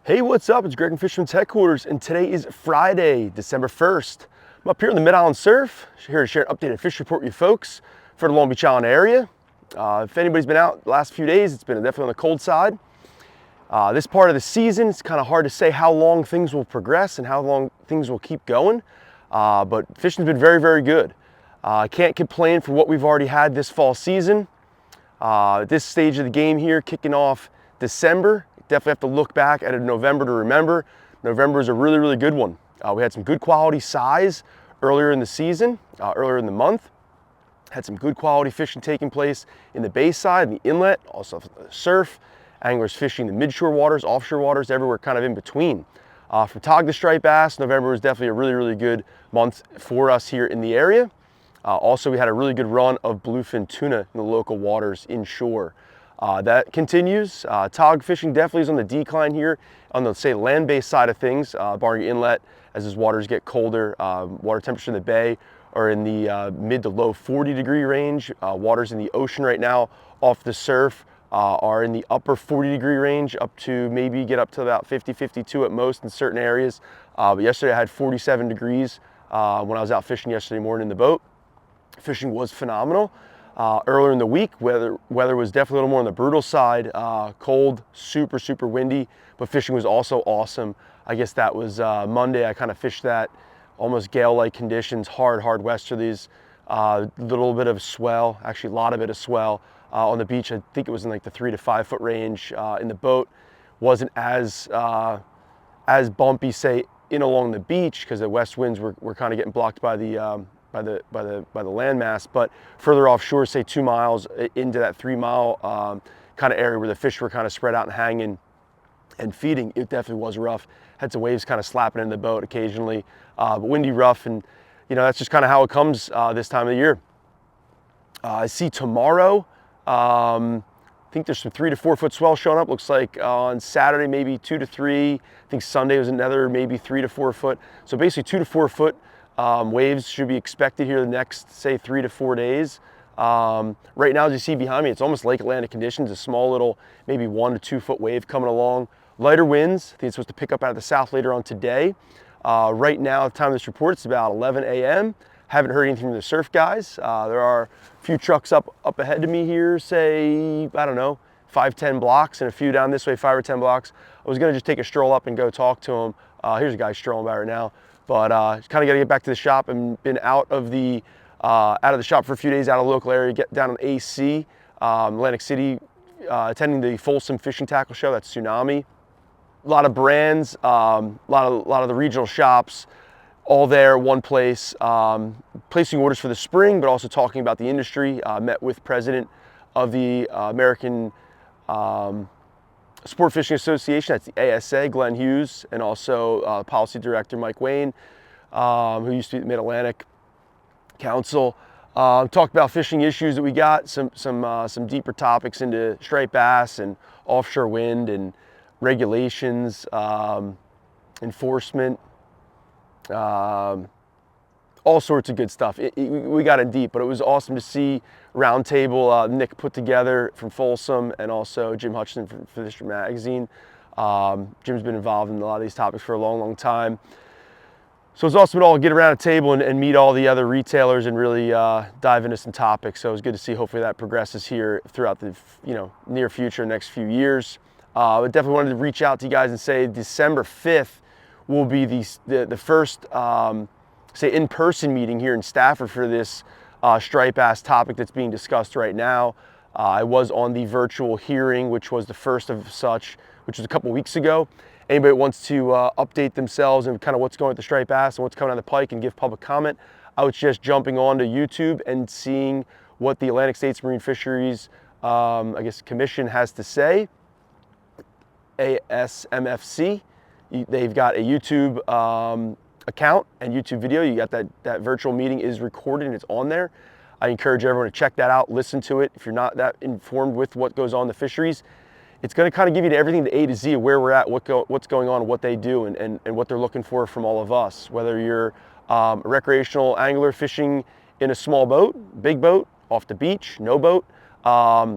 Hey, what's up? It's Greg from Fisherman's Headquarters, and today is Friday, December 1st. I'm up here in the Mid-Island Surf, here to share an updated fish report with you folks for the Long Beach Island area. If anybody's been out the last few days, it's been definitely on the cold side. This part of the season, it's kind of hard to say how long things will progress and how long things will keep going, but fishing's been very, very good. I can't complain for what we've already had this fall season. At this stage of the game here, kicking off December, definitely have to look back at November to remember. November is a really, really good one. We had some good quality size earlier in the season, earlier in the month. Had some good quality fishing taking place in the bay side, in the inlet, also the surf. Anglers fishing the midshore waters, offshore waters, everywhere kind of in between. From tog to striped bass, November was definitely a really, really good month for us here in the area. Also, we had a really good run of bluefin tuna in the local waters inshore. That continues. Tog fishing definitely is on the decline here on the, say, land-based side of things, barring inlet as those waters get colder. Water temperature in the bay are in the mid to low 40-degree range. Waters in the ocean right now off the surf are in the upper 40-degree range, up to maybe get up to about 50, 52 at most in certain areas. But yesterday I had 47 degrees when I was out fishing yesterday morning in the boat. Fishing was phenomenal. Earlier in the week, weather was definitely a little more on the brutal side. Cold, super, super windy, but fishing was also awesome. I guess that was Monday. I kind of fished that almost gale-like conditions, hard westerlies, little bit of swell, actually a lot of it of swell on the beach. I think it was in like the 3 to 5 foot range. In the boat, wasn't as bumpy, say, in along the beach, because the west winds were kind of getting blocked by the landmass, but further offshore, say 2 miles into that 3 mile kind of area where the fish were kind of spread out and hanging and feeding, it definitely was rough. Had some waves kind of slapping in the boat occasionally, but windy, rough, and you know, that's just kind of how it comes this time of the year. I see tomorrow, I think there's some 3 to 4 foot swell showing up. Looks like on Saturday maybe 2 to 3. I think Sunday was another maybe 3 to 4 foot. So basically 2 to 4 foot waves should be expected here the next, say, 3 to 4 days. Right now, as you see behind me, it's almost Lake Atlantic conditions, a small little, maybe 1 to 2 foot wave coming along. Lighter winds, I think it's supposed to pick up out of the south later on today. Right now, at the time of this report, it's about 11 a.m. Haven't heard anything from the surf guys. There are a few trucks up ahead of me here, say, I don't know, 5, 10 blocks, and a few down this way, 5 or 10 blocks. I was gonna just take a stroll up and go talk to them. Here's a guy strolling by right now. But kind of got to get back to the shop, and been out of the shop for a few days, out of the local area, get down in AC, Atlantic City, attending the Folsom Fishing Tackle Show. That's Tsunami. A lot of brands, a lot of the regional shops, all there, one place, placing orders for the spring, but also talking about the industry. Met with president of the American Sport Fishing Association, that's the ASA, Glenn Hughes, and also policy director Mike Wayne, who used to be the Mid-Atlantic Council. Talked about fishing issues that we got, some deeper topics into striped bass and offshore wind and regulations, enforcement, all sorts of good stuff. We got in deep, but it was awesome to see roundtable Nick put together from Folsom, and also Jim Hutchinson from Fisher Magazine. Jim's been involved in a lot of these topics for a long, long time. So it's awesome to all get around a table and meet all the other retailers and really dive into some topics. So it was good to see. Hopefully that progresses here throughout the near future, next few years. I definitely wanted to reach out to you guys and say December 5th will be the first say in-person meeting here in Stafford for this striped bass topic that's being discussed right now. I was on the virtual hearing, which was the first of such, which was a couple weeks ago. Anybody that wants to update themselves and kind of what's going with the striped bass and what's coming down the pike and give public comment, I would suggest jumping onto YouTube and seeing what the Atlantic States Marine Fisheries I guess Commission has to say. ASMFC. They've got a YouTube account and YouTube video. You got that virtual meeting is recorded and it's on there. I encourage everyone to check that out, listen to it. If you're not that informed with what goes on in the fisheries, it's going to kind of give you everything, the A to Z of where we're at, what's going on, what they do, and what they're looking for from all of us. Whether you're a recreational angler fishing in a small boat, big boat, off the beach, no boat,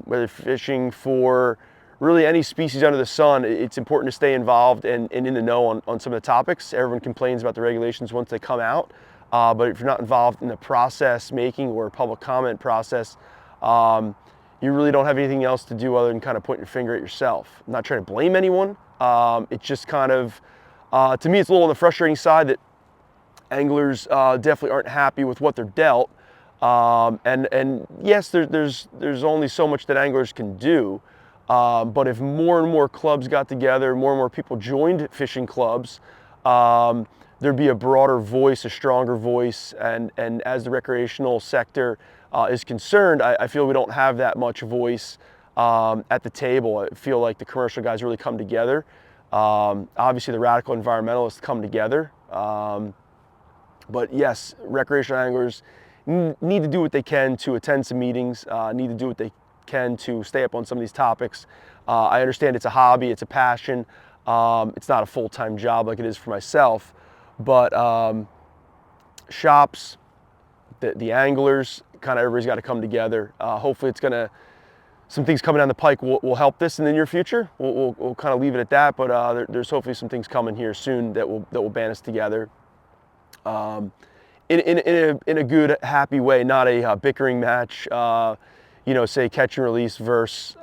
whether fishing for really any species under the sun, it's important to stay involved and in the know on some of the topics. Everyone complains about the regulations once they come out, but if you're not involved in the process making or public comment process, you really don't have anything else to do other than kind of point your finger at yourself. I'm not trying to blame anyone. It's just kind of, to me, it's a little on the frustrating side that anglers definitely aren't happy with what they're dealt. And yes, there's only so much that anglers can do. But if more and more clubs got together, more and more people joined fishing clubs, there'd be a broader voice, a stronger voice. And as the recreational sector is concerned, I feel we don't have that much voice at the table. I feel like the commercial guys really come together. Obviously, the radical environmentalists come together. But yes, recreational anglers need to do what they can to attend some meetings, need to do what they can to stay up on some of these topics. I understand it's a hobby, it's a passion. It's not a full-time job like it is for myself, but shops, the anglers, kind of everybody's got to come together. Hopefully some things coming down the pike will help this in the near future. We'll kind of leave it at that, but there's hopefully some things coming here soon that will band us together. In a good, happy way, not a bickering match, say catch and release versus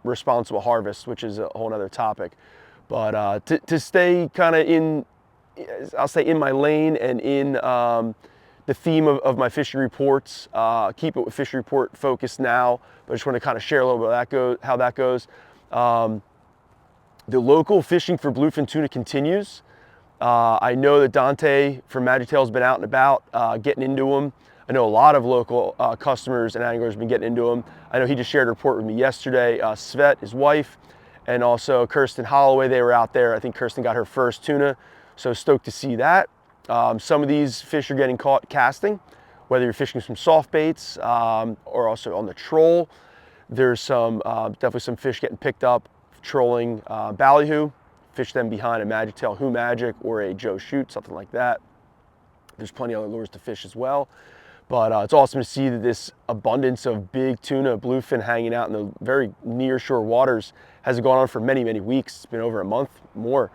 responsible harvest, which is a whole other topic. But to stay kind of I'll say in my lane and in the theme of my fishing reports, keep it with fishing report focus now, but I just want to kind of share a little bit of how that goes. The local fishing for bluefin tuna continues. I know that Dante from Magic Tail has been out and about getting into them. I know a lot of local customers and anglers have been getting into them. I know he just shared a report with me yesterday. Svet, his wife, and also Kirsten Holloway, they were out there. I think Kirsten got her first tuna, so stoked to see that. Some of these fish are getting caught casting, whether you're fishing some soft baits or also on the troll. There's definitely some fish getting picked up trolling ballyhoo. Fish them behind a Magic Tail Who Magic or a Joe Shoot, something like that. There's plenty of other lures to fish as well. But it's awesome to see that this abundance of big tuna, bluefin hanging out in the very near shore waters has gone on for many, many weeks. It's been over a month more.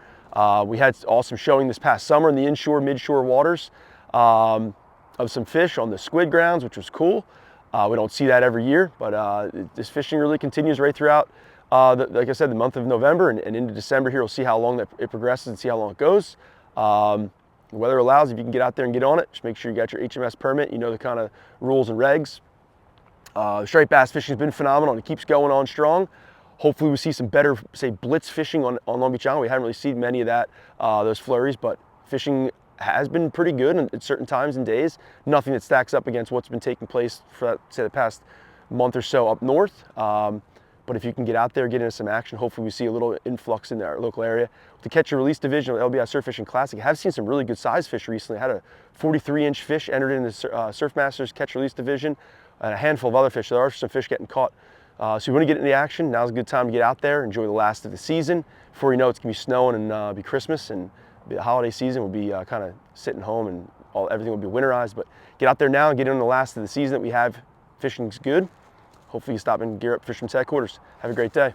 We had awesome showing this past summer in the inshore, midshore waters of some fish on the squid grounds, which was cool. We don't see that every year, but this fishing really continues right throughout, like I said, the month of November and into December here. We'll see how long it progresses and see how long it goes. The weather allows, if you can get out there and get on it, just make sure you got your HMS permit, you know the kind of rules and regs. Striped bass fishing has been phenomenal and it keeps going on strong. Hopefully we see some better, say, blitz fishing on Long Beach Island. We haven't really seen many of that, those flurries, but fishing has been pretty good at certain times and days. Nothing that stacks up against what's been taking place for, say, the past month or so up north. But if you can get out there, get into some action, hopefully we see a little influx in our local area. The catch and release division of the LBI Surf Fishing Classic, I have seen some really good size fish recently. I had a 43-inch fish entered in the Surf Masters catch and release division, and a handful of other fish. There are some fish getting caught. So you want to get in the action, now's a good time to get out there, enjoy the last of the season. Before you know it's going to be snowing and be Christmas, and the holiday season will be kind of sitting home and everything will be winterized. But get out there now and get in the last of the season that we have. Fishing's good. Hopefully you stop and gear up Fisherman's Headquarters. Have a great day.